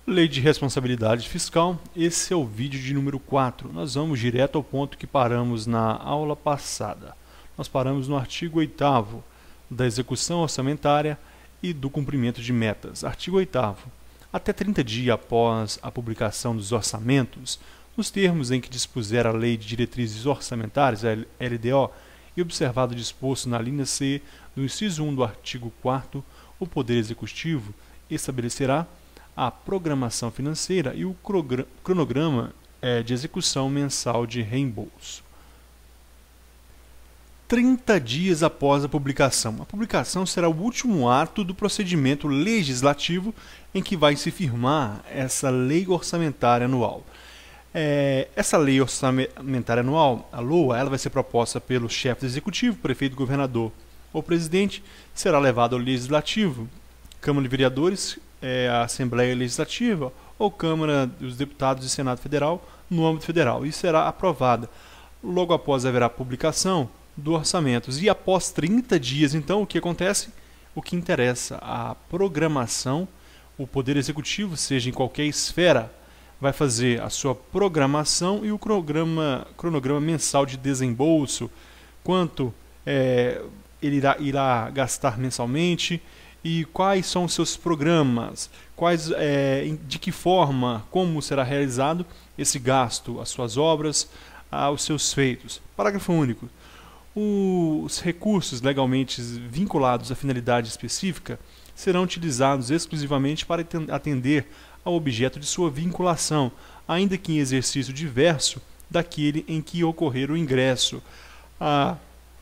Lei de Responsabilidade Fiscal, esse é o vídeo de número 4. Nós vamos direto ao ponto que paramos na aula passada. Nós paramos no artigo 8º da execução orçamentária e do cumprimento de metas. Artigo 8º. Até 30 dias após a publicação dos orçamentos, nos termos em que dispuser a Lei de Diretrizes Orçamentárias, a LDO, e observado o disposto na linha C do inciso 1 do artigo 4º, o Poder Executivo estabelecerá a programação financeira e o cronograma de execução mensal de reembolso. 30 dias após a publicação. A publicação será o último ato do procedimento legislativo em que vai se firmar essa lei orçamentária anual. Essa lei orçamentária anual, a LOA, ela vai ser proposta pelo chefe do executivo, prefeito, governador ou presidente, será levada ao legislativo, Câmara de Vereadores, a Assembleia Legislativa ou Câmara dos Deputados e Senado Federal no âmbito federal e será aprovada. Logo após haverá publicação do orçamento. E após 30 dias, então, o que acontece? O que interessa, a programação, o Poder Executivo, seja em qualquer esfera, vai fazer a sua programação e o cronograma mensal de desembolso, quanto ele irá gastar mensalmente, e quais são os seus programas, de que forma, como será realizado esse gasto, as suas obras, os seus feitos. Parágrafo único. Os recursos legalmente vinculados à finalidade específica serão utilizados exclusivamente para atender ao objeto de sua vinculação, ainda que em exercício diverso daquele em que ocorrer o ingresso.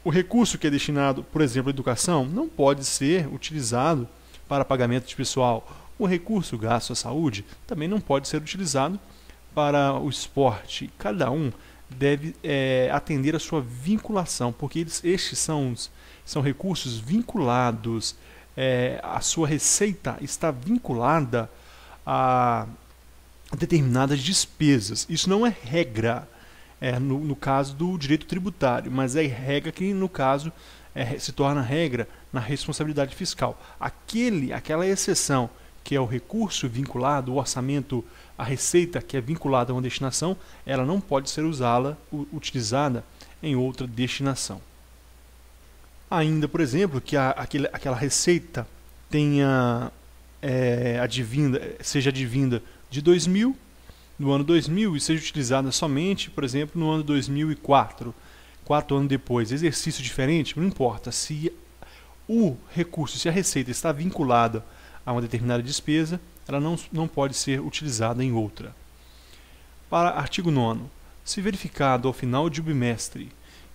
O recurso que é destinado, por exemplo, à educação, não pode ser utilizado para pagamento de pessoal. O recurso gasto à saúde também não pode ser utilizado para o esporte. Cada um deve atender a sua vinculação, porque estes são recursos vinculados, a sua receita está vinculada a determinadas despesas. Isso não é regra. No caso do direito tributário, mas é regra que, no caso, se torna regra na responsabilidade fiscal. Aquela exceção, que é o recurso vinculado, o orçamento, a receita que é vinculada a uma destinação, ela não pode ser utilizada em outra destinação. Ainda, por exemplo, que aquela receita seja advinda de 2000, no ano 2000, e seja utilizada somente, por exemplo, no ano 2004, 4 anos depois. Exercício diferente, não importa. Se o recurso, se a receita está vinculada a uma determinada despesa, ela não pode ser utilizada em outra. Para artigo 9º, se verificado ao final de um bimestre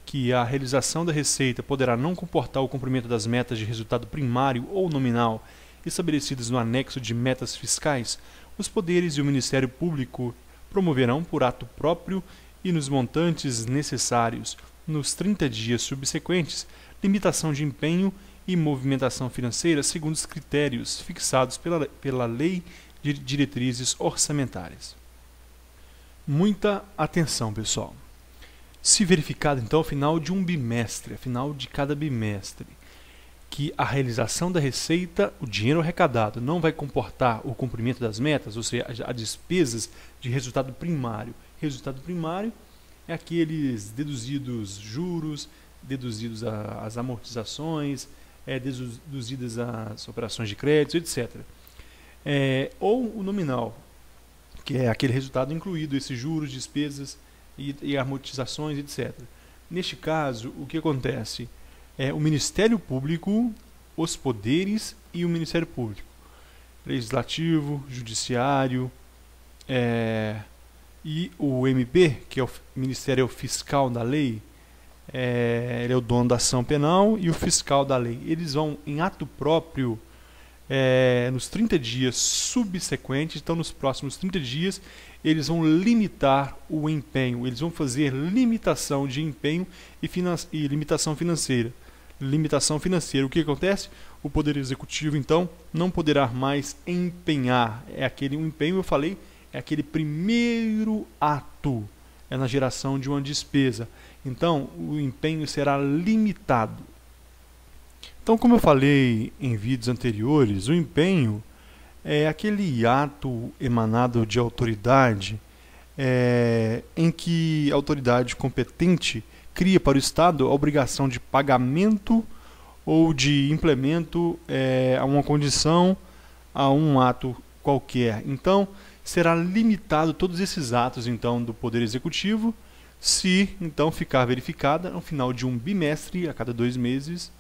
que a realização da receita poderá não comportar o cumprimento das metas de resultado primário ou nominal estabelecidas no anexo de metas fiscais, os poderes e o Ministério Público promoverão por ato próprio e nos montantes necessários, nos 30 dias subsequentes, limitação de empenho e movimentação financeira segundo os critérios fixados pela Lei de Diretrizes Orçamentárias. Muita atenção, pessoal. Se verificado, então, ao final de um bimestre, ao final de cada bimestre, que a realização da receita, o dinheiro arrecadado, não vai comportar o cumprimento das metas, ou seja, as despesas de resultado primário. Resultado primário é aqueles deduzidos juros, deduzidos as amortizações, deduzidas as operações de crédito, etc. Ou o nominal, que é aquele resultado incluído esses juros, despesas e amortizações, etc. Neste caso, o que acontece? O Ministério Público, os poderes e o Ministério Público, Legislativo, Judiciário e o MP, que é o Ministério Fiscal da Lei, ele é o dono da ação penal e o fiscal da lei. Eles vão, em ato próprio, nos 30 dias subsequentes, então nos próximos 30 dias, eles vão limitar o empenho, eles vão fazer limitação de empenho e limitação financeira. Limitação financeira, o que acontece? O Poder Executivo, então, não poderá mais empenhar. O empenho, eu falei, é aquele primeiro ato, na geração de uma despesa. Então, o empenho será limitado. Então, como eu falei em vídeos anteriores, o empenho é aquele ato emanado de autoridade em que a autoridade competente cria para o Estado a obrigação de pagamento ou de implemento a uma condição, a um ato qualquer. Então, será limitado todos esses atos então do Poder Executivo, se então ficar verificada no final de um bimestre, a cada 2 meses,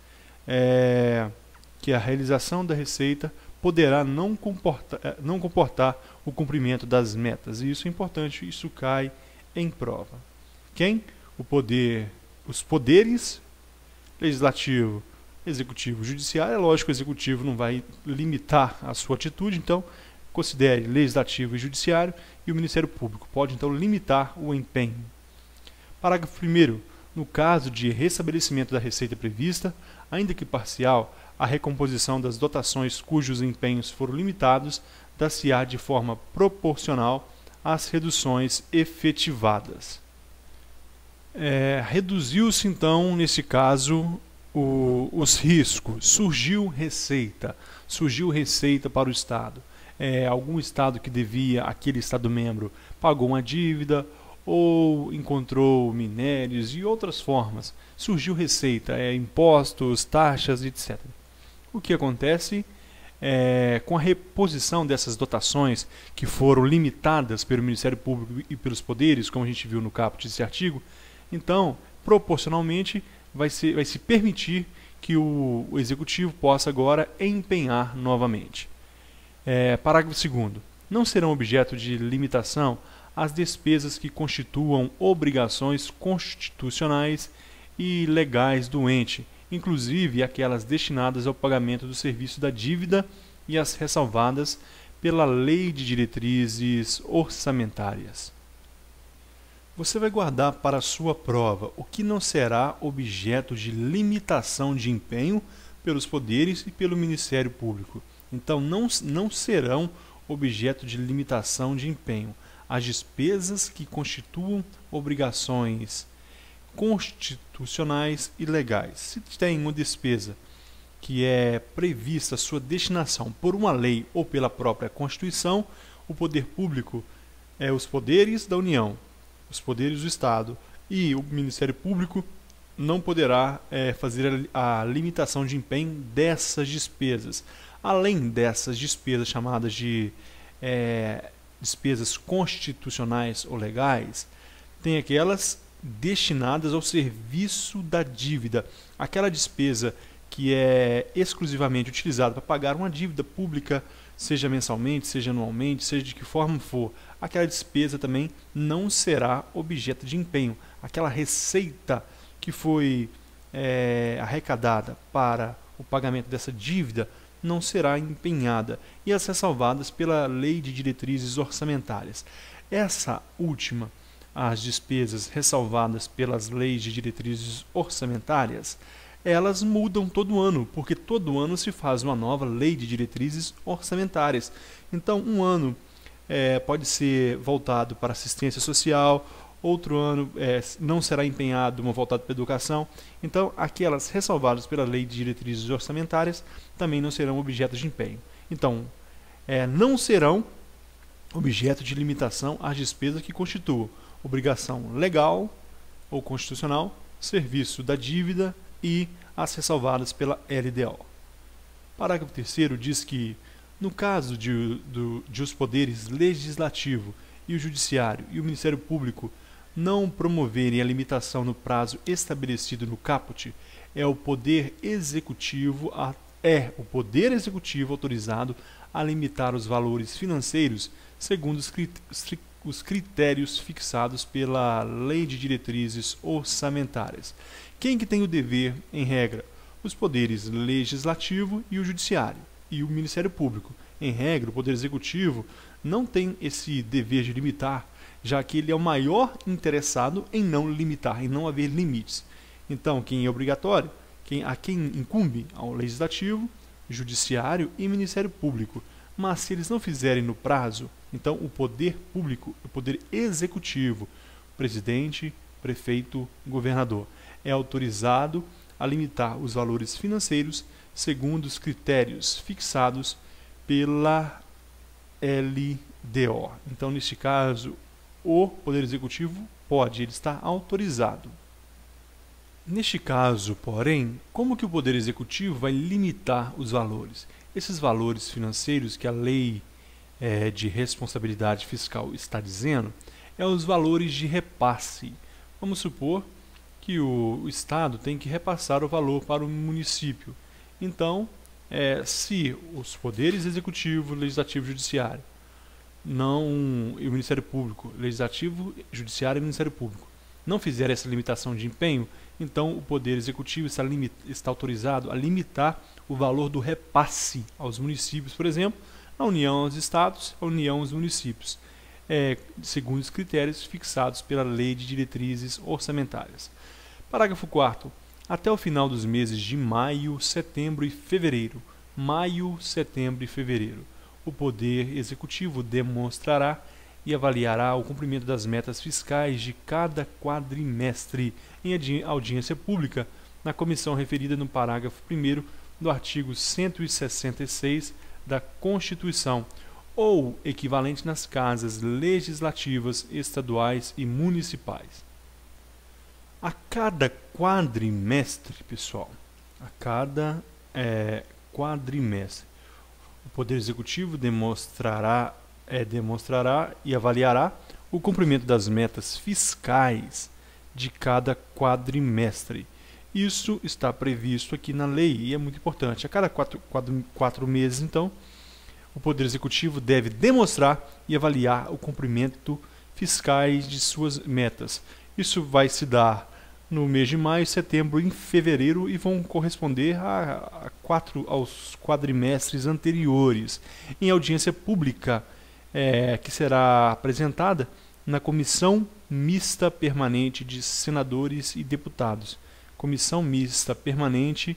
que a realização da receita poderá não comportar o cumprimento das metas. E isso é importante, isso cai em prova. Quem? Os poderes legislativo, executivo, judiciário. É lógico que o executivo não vai limitar a sua atitude, então considere legislativo e judiciário, e o Ministério Público pode então limitar o empenho. Parágrafo 1º. No caso de restabelecimento da receita prevista, ainda que parcial, a recomposição das dotações cujos empenhos foram limitados dar-se-á de forma proporcional às reduções efetivadas. Reduziu-se então, nesse caso, os riscos. Surgiu receita para o Estado. Algum Estado que devia, aquele Estado-membro, pagou uma dívida ou encontrou minérios e outras formas. Surgiu receita, impostos, taxas, etc. O que acontece com a reposição dessas dotações que foram limitadas pelo Ministério Público e pelos poderes, como a gente viu no caput desse artigo, então, proporcionalmente, vai se permitir que o Executivo possa agora empenhar novamente. Parágrafo 2º. Não serão objeto de limitação as despesas que constituam obrigações constitucionais e legais do ente, inclusive aquelas destinadas ao pagamento do serviço da dívida e as ressalvadas pela Lei de Diretrizes Orçamentárias. Você vai guardar para a sua prova o que não será objeto de limitação de empenho pelos poderes e pelo Ministério Público. Então, não serão objeto de limitação de empenho as despesas que constituam obrigações constitucionais e legais. Se tem uma despesa que é prevista sua destinação por uma lei ou pela própria Constituição, o poder público, os poderes da União, os poderes do Estado e o Ministério Público não poderá fazer a limitação de empenho dessas despesas. Além dessas despesas chamadas de despesas constitucionais ou legais, tem aquelas destinadas ao serviço da dívida, aquela despesa que é exclusivamente utilizada para pagar uma dívida pública, seja mensalmente, seja anualmente, seja de que forma for. Aquela despesa também não será objeto de empenho. Aquela receita que foi arrecadada para o pagamento dessa dívida não será empenhada, e as ressalvadas pela Lei de Diretrizes Orçamentárias. Essa última, as despesas ressalvadas pelas leis de diretrizes orçamentárias, elas mudam todo ano, porque todo ano se faz uma nova lei de diretrizes orçamentárias. Então, um ano pode ser voltado para assistência social, outro ano não será empenhado uma voltada para a educação. Então, aquelas ressalvadas pela Lei de Diretrizes Orçamentárias também não serão objeto de empenho. Então, não serão objeto de limitação às despesas que constituam obrigação legal ou constitucional, serviço da dívida e as ressalvadas pela LDO. Parágrafo 3º diz que, no caso de os poderes legislativo e o judiciário e o Ministério Público não promoverem a limitação no prazo estabelecido no caput, é o Poder Executivo autorizado a limitar os valores financeiros segundo os critérios fixados pela Lei de Diretrizes Orçamentárias. Quem que tem o dever, em regra? Os poderes legislativo e o judiciário, e o Ministério Público. Em regra, o Poder Executivo não tem esse dever de limitar, já que ele é o maior interessado em não limitar, em não haver limites. Então, quem é obrigatório? A quem incumbe? Ao Legislativo, Judiciário e Ministério Público. Mas se eles não fizerem no prazo, então o Poder Público, o Poder Executivo, Presidente, Prefeito, Governador, é autorizado a limitar os valores financeiros segundo os critérios fixados pela LDO. Então, neste caso, o Poder Executivo pode, ele está autorizado. Neste caso, porém, como que o Poder Executivo vai limitar os valores? Esses valores financeiros que a Lei de Responsabilidade Fiscal está dizendo, os valores de repasse. Vamos supor que o Estado tem que repassar o valor para o município. Então, se os poderes executivo, legislativo e judiciário, e o Ministério Público, legislativo, judiciário e Ministério Público, não fizerem essa limitação de empenho, então o Poder Executivo está autorizado a limitar o valor do repasse aos municípios, por exemplo, a União aos Estados, a União aos municípios, segundo os critérios fixados pela Lei de Diretrizes Orçamentárias. Parágrafo 4º. Até o final dos meses de maio, setembro e fevereiro, o Poder Executivo demonstrará e avaliará o cumprimento das metas fiscais de cada quadrimestre em audiência pública na comissão referida no parágrafo 1º do artigo 166 da Constituição, ou equivalente nas casas legislativas estaduais e municipais. A cada quadrimestre, pessoal, quadrimestre, o Poder Executivo demonstrará e avaliará o cumprimento das metas fiscais de cada quadrimestre. Isso está previsto aqui na lei e é muito importante. A cada quatro meses, então, o Poder Executivo deve demonstrar e avaliar o cumprimento fiscais de suas metas. Isso vai se dar no mês de maio, setembro e fevereiro e vão corresponder aos quadrimestres anteriores, em audiência pública, que será apresentada na Comissão Mista Permanente de Senadores e Deputados. Comissão Mista Permanente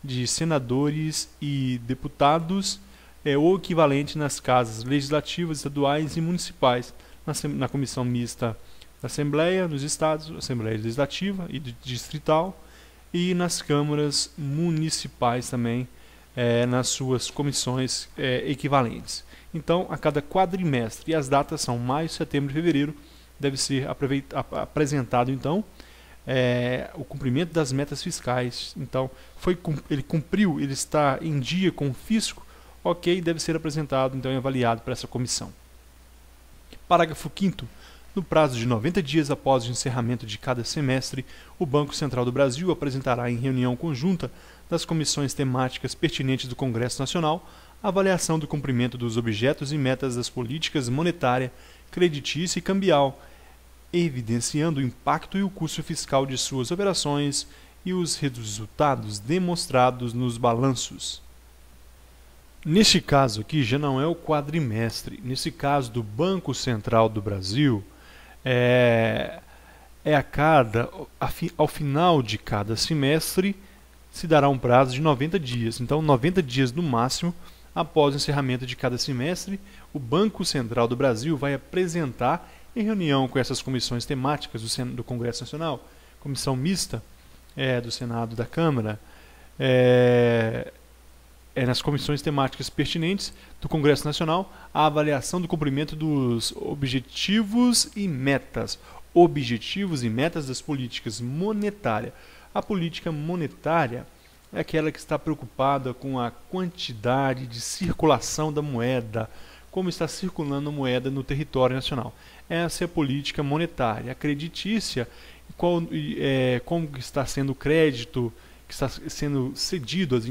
de Senadores e Deputados ou equivalente nas casas legislativas, estaduais e municipais, na Comissão Mista da Assembleia nos Estados, Assembleia Legislativa e Distrital, e nas câmaras municipais também, nas suas comissões equivalentes. Então, a cada quadrimestre, e as datas são maio, setembro e fevereiro, deve ser apresentado, então, o cumprimento das metas fiscais. Então, ele cumpriu, ele está em dia com o fisco, ok, deve ser apresentado então e avaliado para essa comissão. Parágrafo 5º. No prazo de 90 dias após o encerramento de cada semestre, o Banco Central do Brasil apresentará em reunião conjunta das comissões temáticas pertinentes do Congresso Nacional a avaliação do cumprimento dos objetos e metas das políticas monetária, creditícia e cambial, evidenciando o impacto e o custo fiscal de suas operações e os resultados demonstrados nos balanços. Neste caso aqui já não é o quadrimestre, nesse caso do Banco Central do Brasil, ao final de cada semestre se dará um prazo de 90 dias. Então, 90 dias no máximo após o encerramento de cada semestre, o Banco Central do Brasil vai apresentar, em reunião com essas comissões temáticas do Congresso Nacional, comissão mista do Senado e da Câmara, nas comissões temáticas pertinentes do Congresso Nacional, a avaliação do cumprimento dos objetivos e metas das políticas monetárias. A política monetária é aquela que está preocupada com a quantidade de circulação da moeda, como está circulando a moeda no território nacional. Essa é a política monetária. A creditícia, como está sendo o crédito que está sendo cedido às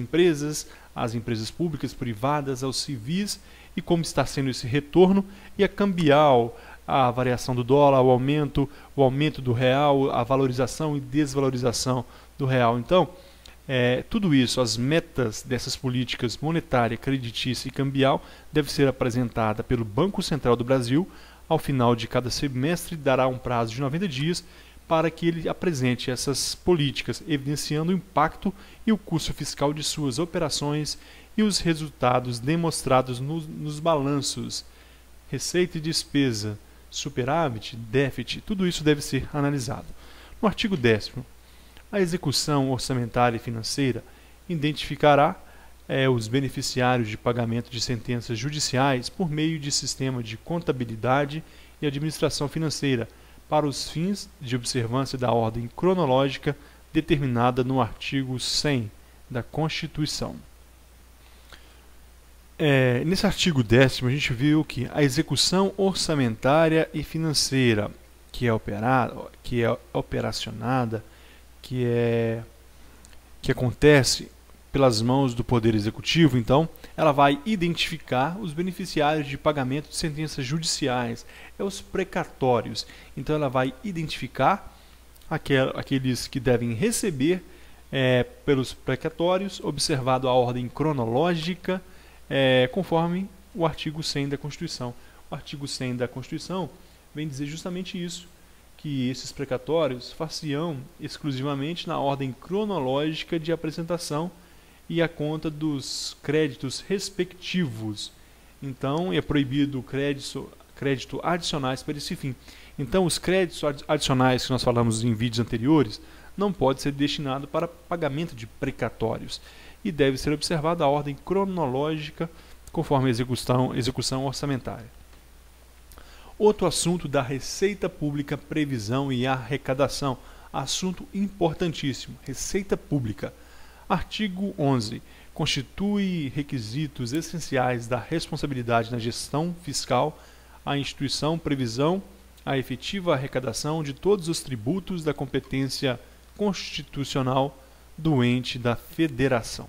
empresas públicas, privadas, aos civis, e como está sendo esse retorno, e a cambial, a variação do dólar, o aumento do real, a valorização e desvalorização do real. Então, tudo isso, as metas dessas políticas monetária, creditícia e cambial, deve ser apresentada pelo Banco Central do Brasil ao final de cada semestre, dará um prazo de 90 dias para que ele apresente essas políticas, evidenciando o impacto e o custo fiscal de suas operações e os resultados demonstrados nos balanços, receita e despesa, superávit, déficit, tudo isso deve ser analisado. No artigo 10º, a execução orçamentária e financeira identificará os beneficiários de pagamento de sentenças judiciais por meio de sistema de contabilidade e administração financeira, para os fins de observância da ordem cronológica determinada no artigo 100 da Constituição. Nesse artigo 10º, a gente viu que a execução orçamentária e financeira que é operacionada, que acontece pelas mãos do Poder Executivo, então, ela vai identificar os beneficiários de pagamento de sentenças judiciais, os precatórios. Então, ela vai identificar aqueles que devem receber pelos precatórios, observado a ordem cronológica, conforme o artigo 100 da Constituição. O artigo 100 da Constituição vem dizer justamente isso, que esses precatórios far-se-ão exclusivamente na ordem cronológica de apresentação e a conta dos créditos respectivos. Então, é proibido crédito adicionais para esse fim. Então, os créditos adicionais que nós falamos em vídeos anteriores não pode ser destinado para pagamento de precatórios e deve ser observada a ordem cronológica conforme a execução orçamentária. Outro assunto da Receita Pública, previsão e arrecadação. Assunto importantíssimo, Receita Pública. Artigo 11. Constitui requisitos essenciais da responsabilidade na gestão fiscal a instituição, previsão, a efetiva arrecadação de todos os tributos da competência constitucional do ente da federação.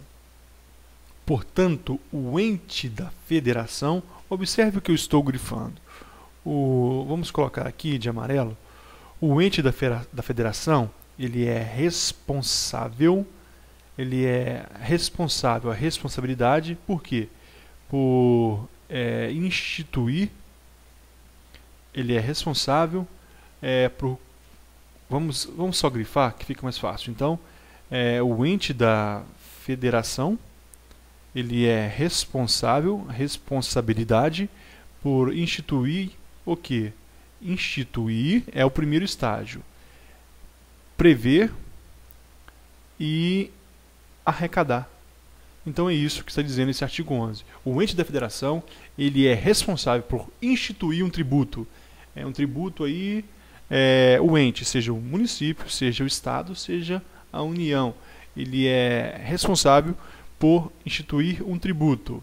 Portanto, o ente da federação, observe o que eu estou grifando. Vamos colocar aqui de amarelo. O ente da federação, ele é responsável, a responsabilidade, por quê? Por instituir, ele é responsável por... Vamos só grifar, que fica mais fácil. Então, o ente da federação, ele é responsável, responsabilidade, por instituir o quê? Instituir é o primeiro estágio. Prever e arrecadar. Então é isso que está dizendo esse artigo 11. O ente da federação, ele é responsável por instituir um tributo. Um tributo aí, o ente, seja o município, seja o estado, seja a União. Ele é responsável por instituir um tributo,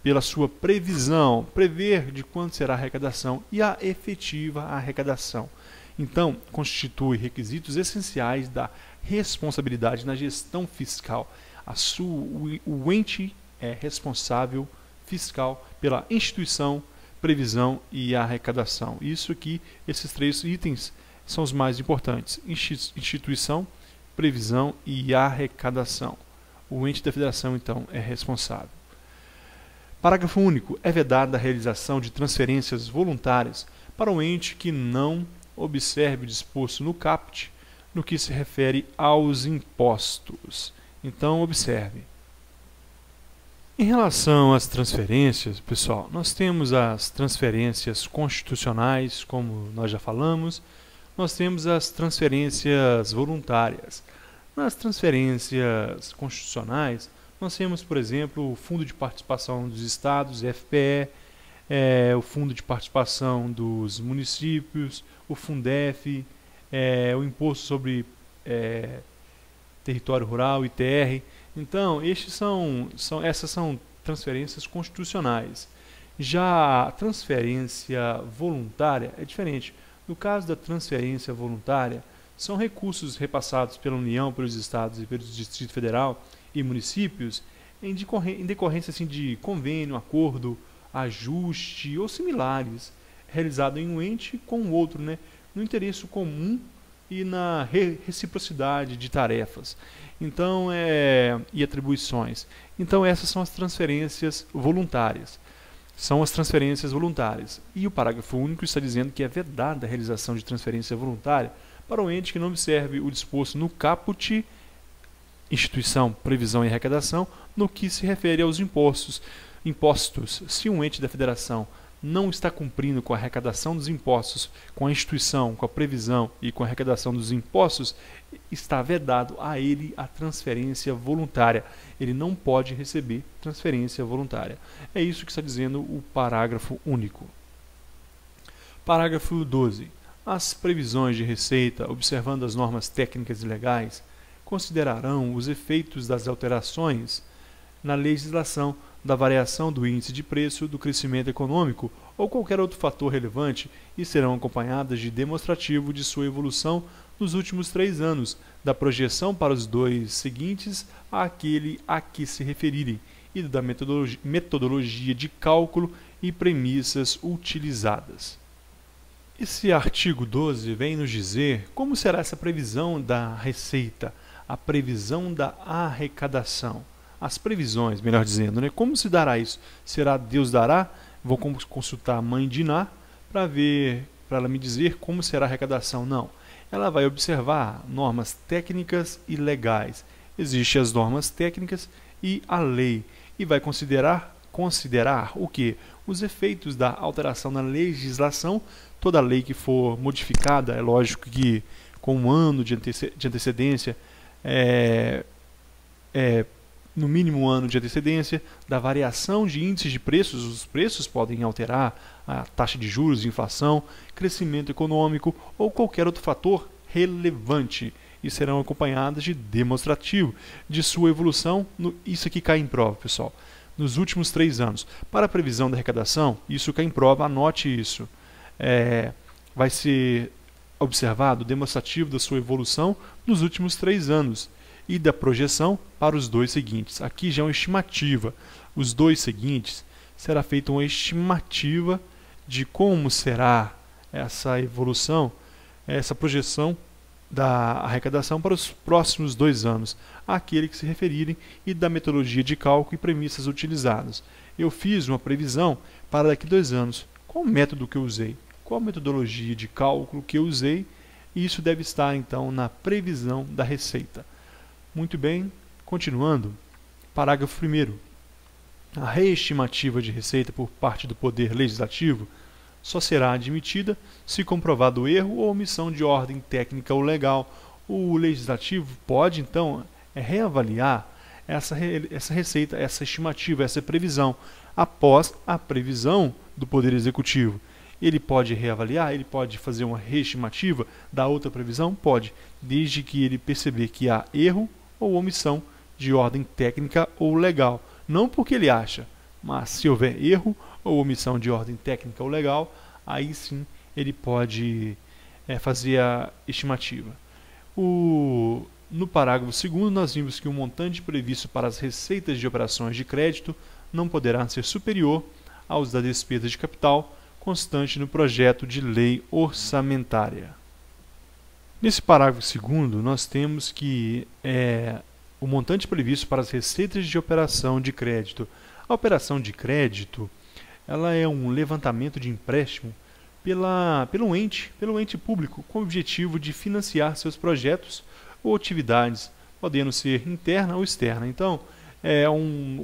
pela sua previsão, prever de quanto será a arrecadação e a efetiva arrecadação. Então, constitui requisitos essenciais da responsabilidade na gestão fiscal. O ente é responsável fiscal pela instituição, previsão e arrecadação. Isso aqui, esses três itens são os mais importantes: instituição, previsão e arrecadação. O ente da federação, então, é responsável. Parágrafo único. É vedada a realização de transferências voluntárias para o ente que não observe o disposto no caput no que se refere aos impostos. Então, observe. Em relação às transferências, pessoal, nós temos as transferências constitucionais, como nós já falamos, nós temos as transferências voluntárias. Nas transferências constitucionais, nós temos, por exemplo, o Fundo de Participação dos Estados, FPE, o Fundo de Participação dos Municípios, o Fundef, o Imposto sobre Território Rural, ITR. Então, essas são transferências constitucionais. Já a transferência voluntária é diferente. No caso da transferência voluntária, são recursos repassados pela União, pelos Estados e pelo Distrito Federal e municípios em decorrência assim, de convênio, acordo, ajuste ou similares, realizado em um ente com o outro, né, no interesse comum e na reciprocidade de tarefas. Então, e atribuições. Então, essas são as transferências voluntárias. São as transferências voluntárias. E o parágrafo único está dizendo que é vedada a realização de transferência voluntária para o ente que não observe o disposto no caput, instituição, previsão e arrecadação, no que se refere aos impostos. Se um ente da federação não está cumprindo com a arrecadação dos impostos, com a instituição, com a previsão e com a arrecadação dos impostos, está vedado a ele a transferência voluntária. Ele não pode receber transferência voluntária. É isso que está dizendo o parágrafo único. Parágrafo 12. As previsões de receita, observando as normas técnicas e legais, considerarão os efeitos das alterações na legislação da variação do índice de preço, do crescimento econômico ou qualquer outro fator relevante e serão acompanhadas de demonstrativo de sua evolução nos últimos 3 anos, da projeção para os 2 seguintes àquele a que se referirem e da metodologia de cálculo e premissas utilizadas. Esse artigo 12 vem nos dizer como será essa previsão da receita, a previsão da arrecadação. As previsões, melhor dizendo, né? Como se dará isso? Será Deus dará? Vou consultar a mãe Diná para ela me dizer como será a arrecadação. Não. Ela vai observar normas técnicas e legais. Existem as normas técnicas e a lei. E vai considerar o quê? Os efeitos da alteração na legislação. Toda lei que for modificada, é lógico que com um ano de antecedência, no mínimo um ano de antecedência, da variação de índices de preços, os preços podem alterar, a taxa de juros, inflação, crescimento econômico ou qualquer outro fator relevante e serão acompanhadas de demonstrativo de sua evolução. Isso aqui cai em prova, pessoal, nos últimos 3 anos. Para a previsão da arrecadação, isso cai em prova, anote isso. Vai ser observado o demonstrativo da sua evolução nos últimos 3 anos e da projeção para os 2 seguintes. Aqui já é uma estimativa. Os 2 seguintes será feita uma estimativa de como será essa evolução, essa projeção da arrecadação para os próximos 2 anos, àquele que se referirem e da metodologia de cálculo e premissas utilizadas. Eu fiz uma previsão para daqui a 2 anos. Qual o método que eu usei? Qual a metodologia de cálculo que eu usei? E isso deve estar, então, na previsão da receita. Muito bem, continuando. Parágrafo 1º. A reestimativa de receita por parte do Poder Legislativo só será admitida se comprovado erro ou omissão de ordem técnica ou legal. O Legislativo pode, então, reavaliar essa receita, essa estimativa, essa previsão, após a previsão do Poder Executivo. Ele pode reavaliar, ele pode fazer uma reestimativa da outra previsão? Pode, desde que ele perceber que há erro ou omissão de ordem técnica ou legal. Não porque ele acha, mas se houver erro ou omissão de ordem técnica ou legal, aí sim ele pode fazer a estimativa. No parágrafo 2º, nós vimos que o montante previsto para as receitas de operações de crédito não poderá ser superior aos da despesa de capital constante no projeto de lei orçamentária. Nesse parágrafo 2º, nós temos que o montante previsto para as receitas de operação de crédito. A operação de crédito, ela é um levantamento de empréstimo pelo ente público com o objetivo de financiar seus projetos ou atividades, podendo ser interna ou externa. Então,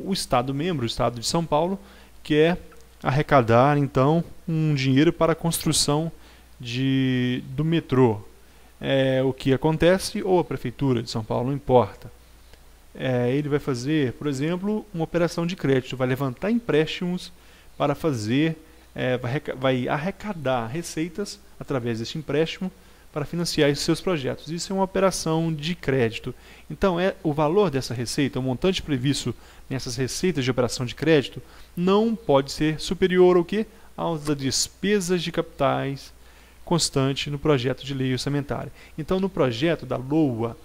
o Estado membro, o Estado de São Paulo, quer arrecadar, então, um dinheiro para a construção do metrô. O que acontece, ou a Prefeitura de São Paulo, não importa. Ele vai fazer, por exemplo, uma operação de crédito, vai levantar empréstimos para fazer, vai arrecadar receitas através desse empréstimo para financiar os seus projetos. Isso é uma operação de crédito. Então, o valor dessa receita, o montante previsto nessas receitas de operação de crédito, não pode ser superior ao quê? Às despesas de capitais constante no projeto de lei orçamentária. Então, no projeto da LOA,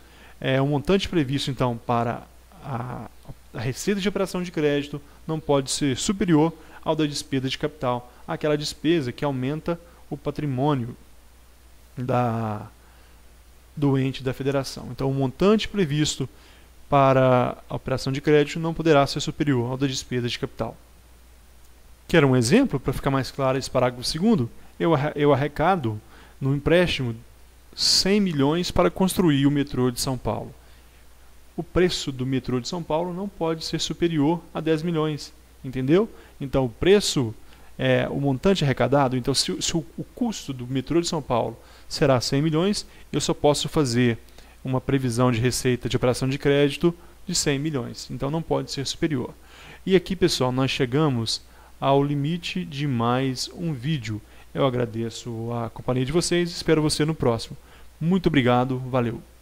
o montante previsto então para a receita de operação de crédito não pode ser superior ao da despesa de capital, aquela despesa que aumenta o patrimônio do ente da federação. Então, o montante previsto para a operação de crédito não poderá ser superior ao da despesa de capital. Quer um exemplo para ficar mais claro esse parágrafo 2º? Eu arrecado no empréstimo 100 milhões para construir o metrô de São Paulo. O preço do metrô de São Paulo não pode ser superior a 10 milhões, entendeu? Então, o preço o montante arrecadado, então se o custo do metrô de São Paulo será 100 milhões, eu só posso fazer uma previsão de receita de operação de crédito de 100 milhões, então não pode ser superior. E aqui, pessoal, nós chegamos ao limite de mais um vídeo. Eu agradeço a companhia de vocês e espero você no próximo. Muito obrigado, valeu!